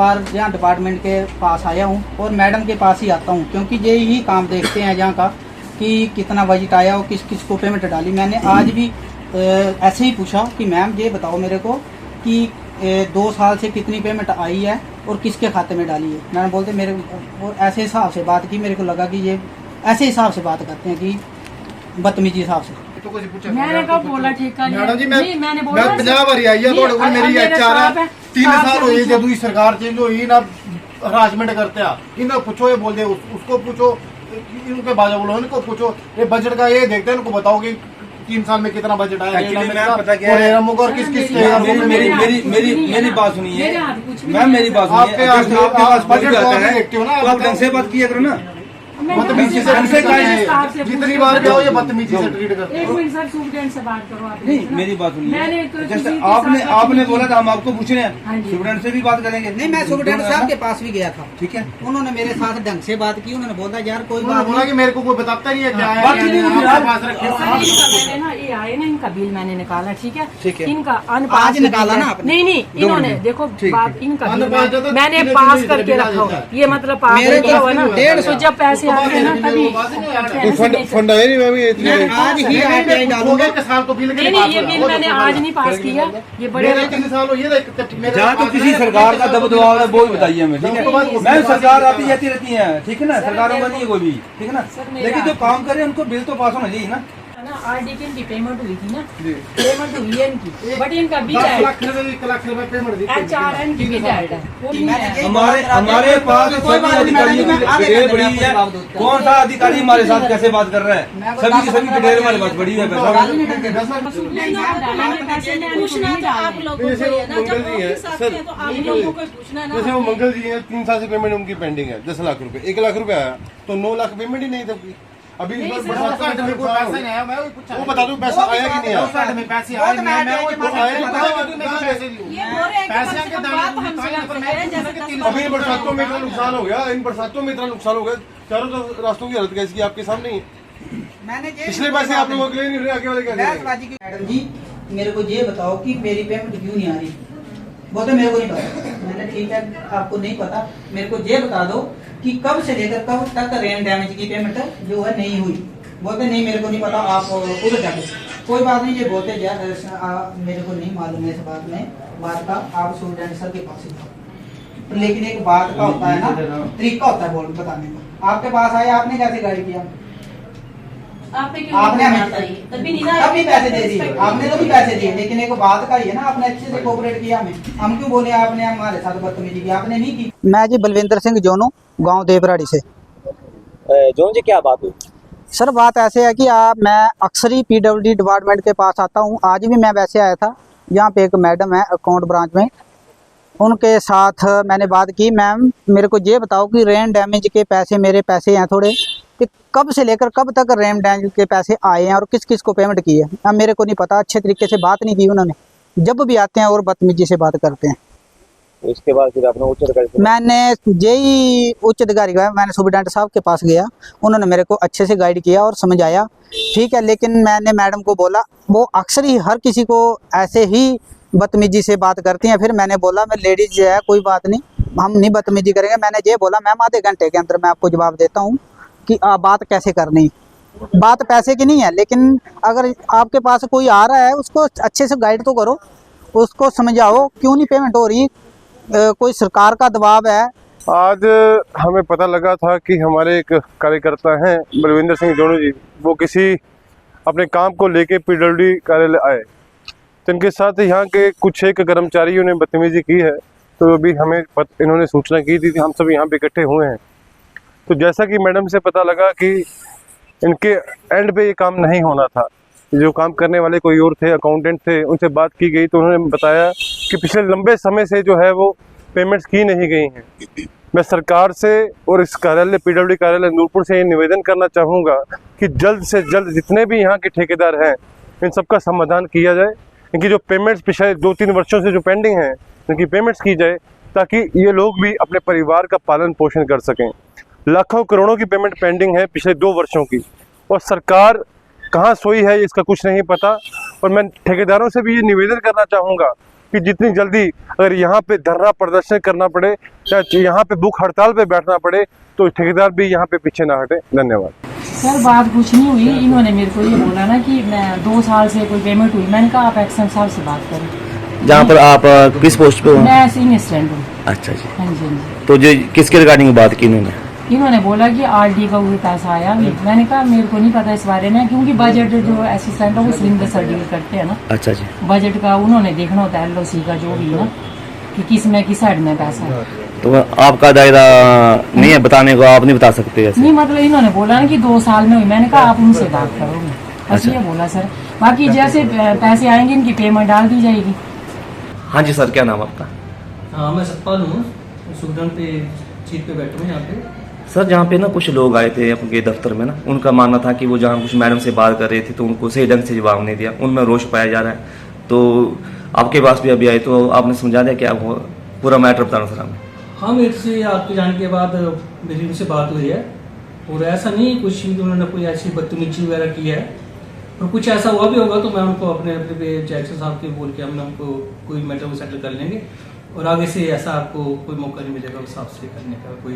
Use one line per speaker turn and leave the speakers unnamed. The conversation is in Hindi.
बार यहाँ डिपार्टमेंट के पास आया हूँ और मैडम के पास ही आता हूँ, क्योंकि ये ही काम देखते हैं यहाँ का कि कितना बजट आया और किस किस को पेमेंट डाली। मैंने आज भी ऐसे ही पूछा कि मैम ये बताओ मेरे को कि 2 साल से कितनी पेमेंट आई है और किसके खाते में डाली है। मैंने बोलते मेरे और ऐसे हिसाब से बात की, मेरे को लगा कि ये ऐसे हिसाब से बात करते हैं कि बदतमीजी हिसाब से।
मैंने कब बोला ठेका
मैडम जी
मैंने बोला
50 बार आई है थोड़े कोल मेरी एचआर 3 साल हुए जब दूसरी सरकार चेंज हुई ना हरासमेंट करते हैं। इनको पूछो, ये बोल दे उसको पूछो, इनके बाजा बोलो, इनको पूछो ये बजट का ये देखते हैं, इनको बताओ कि 3 साल में कितना बजट आया। और किस किस
मेरी बात सुनिए मैम, मेरी बात सुनिए।
आपके बजट देखते हो ना,
आप ढंग से बात किया करो ना।
बदतमीजी से जितनी बार भी आओ ये बदतमीजी से ट्रीट करते हैं।
एक मिनट सर, सुप्रीडेंट से बात करो आप।
नहीं, मेरी बात सुनिए।
मैंने
जैसे आपने बोला था हम आपको पूछ रहे हैं, सुप्रीडेंट से भी बात करेंगे।
नहीं, मैं सुप्रीडेंट साहब के पास भी गया था,
ठीक है।
उन्होंने मेरे साथ ढंग से बात की। उन्होंने बोला यार कोई बात
बोला कि मेरे को कोई बताता नहीं है क्या है।
मैंने ना ये आए ना, इनका बिल मैंने निकाला, ठीक है। इनका
आज निकाला ना आपने?
नहीं, इन्होंने देखो बात इनका बिल मैंने पास करके रखा हुआ, ये मतलब पास किया हुआ ना। 150 जब पैसे आते हैं ना तभी
फंड है नहीं, मैं भी
आज ही आरटीआई डालूंगा।
साल को बिल
नहीं, ये बिल मैंने आज नहीं पास किया, ये बड़े
3 साल हो
जहाँ तो किसी सरकार का दबदबा है वो बताइए हमें, ठीक है। मैम सरकार आती जाती रहती है, ठीक है ना, सरकारों का नहीं है कोई भी, ठीक है ना। लेकिन जो काम करे उनको बिल तो पास होना चाहिए ना।
आरडी की इनकी पेमेंट हुई थी ना, पेमेंट हुई है इनकी, बट इनका बिल है
1 लाख रुपए पेमेंट दी।
HRN की बिल है।
हमारे पास सभी अधिकारियों की डिटेल बड़ी है। कौन सा अधिकारी हमारे साथ कैसे बात कर रहा है, सभी की सभी डिटेल हमारे पास बड़ी है।
पूछना तो आप लोगों को है ना, जब ऑफिस आते हैं तो आप लोगों को पूछना ना।
जैसे वो मंगल जी है, 3 साल से पेमेंट उनकी पेंडिंग है 10 लाख रुपए। 1 लाख रुपए आया तो 9 लाख पेमेंट ही नहीं था। अभी इस बार बरसात का पैसा नहीं आया, मैं वो बता दूं पैसा आया कि नहीं आया। में पैसे आए नहीं, मैं वो आए पैसे
ये बोल रहे हैं कि बात हम समझ।
अभी बरसातों में इतना नुकसान हो गया, इन बरसातों में इतना नुकसान हो गया, चारों तरफ रास्तों की हालत कैसी आपके सामने ही।
मैंने
पिछले पैसे आप लोगों के लिए नहीं रहे, आगे वाले कैसे।
मैडम जी मेरे को ये बताओ कि मेरी पेमेंट क्यों नहीं आ रही। बोलते मेरे को नहीं पता। मैंने ठीक है आपको नहीं पता, मेरे को ये बता दो कि कब से लेकर कब तक रेन डैमेज की पेमेंट जो है नहीं हुई। बोलते नहीं मेरे को नहीं पता, आप उधर जाके कोई बात नहीं। ये बोलते मेरे को नहीं मालूम है इस बात का, आप स्टूडेंट सर के पास ही जाओ। लेकिन एक बात का होता है ना, तरीका होता है बोल बताने का। आपके पास आए, आपने कैसे गाइड किया? आपने तभी पैसे दे दिए, आपने तो भी पैसे दिए, लेकिन एक बात का ही है ना, आपने अच्छे से कोऑपरेट किया। हम क्यों बोले आपने हमारे साथ बदतमीजी की? आपने नहीं की। मैं जी बलविंदर सिंह जोनू, गांव देवराड़ी से।
जोन जी क्या बात हुई?
सर बात ऐसे है कि मैं अक्सर ही PWD डिपार्टमेंट के पास आता हूँ। आज भी मैं वैसे आया था, यहाँ पे एक मैडम है अकाउंट ब्रांच में, उनके साथ मैंने बात की। मैम मेरे को ये बताओ कि रेन डैमेज के पैसे, मेरे पैसे हैं थोड़े, कि कब से लेकर कब तक रेन डैमेज के पैसे आए हैं और किस किस को पेमेंट की है। अब मेरे को नहीं पता, अच्छे तरीके से बात नहीं की उन्होंने। जब भी आते हैं और बदतमीजी से बात करते हैं।
उसके बाद फिर आपने उच्च अधिकारी,
मैंने यही उच्च अधिकारी का, मैंने सुप्रीडेंट साहब के पास गया, उन्होंने मेरे को अच्छे से गाइड किया और समझाया, ठीक है। लेकिन मैंने मैडम को बोला, वो अक्सर ही हर किसी को ऐसे ही बदतमीजी से बात करती हैं। फिर मैंने बोला मैं लेडीज है, कोई बात नहीं, हम नहीं बदतमीजी करेंगे। मैंने ये बोला मैम आधे घंटे के अंदर मैं आपको जवाब देता हूँ कि बात कैसे करनी। बात पैसे की नहीं है, लेकिन अगर आपके पास कोई आ रहा है उसको अच्छे से गाइड तो करो, उसको समझाओ क्यों नहीं पेमेंट हो रही। कोई सरकार का दबाव है।
आज हमें पता लगा था कि हमारे एक कार्यकर्ता हैं बलविंदर सिंह जोनू जी, वो किसी अपने काम को लेके PWD कार्यालय आए, तो इनके साथ यहाँ के कुछ एक कर्मचारियों ने बदतमीजी की है। तो अभी हमें इन्होंने सूचना की थी, हम सब यहाँ पे इकट्ठे हुए हैं। तो जैसा कि मैडम से पता लगा कि इनके एंड पे ये काम नहीं होना था, जो काम करने वाले कोई और थे, अकाउंटेंट थे, उनसे बात की गई तो उन्होंने बताया कि पिछले लंबे समय से जो है वो पेमेंट्स की नहीं गई हैं। मैं सरकार से और इस कार्यालय PWD कार्यालय नूरपुर से ये निवेदन करना चाहूँगा कि जल्द से जल्द जितने भी यहाँ के ठेकेदार हैं इन सबका समाधान किया जाए। इनकी जो पेमेंट्स पिछले 2-3 वर्षों से जो पेंडिंग हैं, इनकी पेमेंट्स की जाए ताकि ये लोग भी अपने परिवार का पालन पोषण कर सकें। लाखों करोड़ों की पेमेंट पेंडिंग है पिछले 2 वर्षों की, और सरकार कहाँ सोई है इसका कुछ नहीं पता। और मैं ठेकेदारों से भी ये निवेदन करना चाहूँगा कि जितनी जल्दी अगर यहाँ पे धरना प्रदर्शन करना पड़े या यहाँ पे भूख हड़ताल पे बैठना पड़े तो ठेकेदार भी यहाँ पे पीछे ना हटे। धन्यवाद।
सर बात कुछ नहीं हुई, इन्होंने मेरे को ये बोला ना कि मैं 2 साल से कोई पेमेंट हुई, मैंने कहा आप एक्शन साहब से बात करें।
जहाँ पर आप किस पोस्ट पे हो?
मैं सीनियर स्टूडेंट हूँ।
अच्छा जी।
हाँ जी, हाँ जी।
तो जो किसके रिगार्डिंग बात की इन्होंने?
इन्होंने बोला कि आरडी का कोई पैसा आया, मैंने कहा मेरे को नहीं पता इस बारे में, क्योंकि बजट जो असिस्टेंट है वो सुरेंद्र सर डील करते हैं ना।
अच्छा जी।
बजट का उन्होंने देखना होता है, LOC का जो भी है ना, कि किस में किस साइड में पैसा है।
तो आपका दायरा नहीं है बताने को, आप नहीं बता सकते ऐसे?
नहीं मतलब इन्होंने बोला ना कि 2 साल में हुई, मैंने कहा आप उनसे बात करोगे, बस ये बोला सर। बाकी जैसे पैसे आएंगे इनकी पेमेंट डाल दी जाएगी।
हाँ जी सर, क्या नाम आपका?
हाँ मैं सतपाल हूँ, सुगरण पे सीट पे बैठा हूँ यहाँ पे।
सर जहाँ पे ना कुछ लोग आए थे आपके दफ्तर में ना, उनका मानना था कि वो जहाँ कुछ मैडम से बात कर रहे थे तो उनको सही ढंग से जवाब नहीं दिया, उनमें रोष पाया जा रहा है। तो आपके पास भी अभी आए तो आपने समझा दिया क्या वो पूरा मैटर बताना सर हमें?
हाँ मेरे से आपके जाने के बाद मेरी उनसे बात हुई है और ऐसा नहीं कुछ भी उन्होंने कोई ऐसी बदतमीजी वगैरह की है, और कुछ ऐसा हुआ भी होगा तो मैं उनको अपने जैक्सन साहब के बोल के हम उनको कोई मैटर को सेटल कर लेंगे और आगे से ऐसा आपको कोई मौका नहीं मिलेगा उस हिसाब से करने का कोई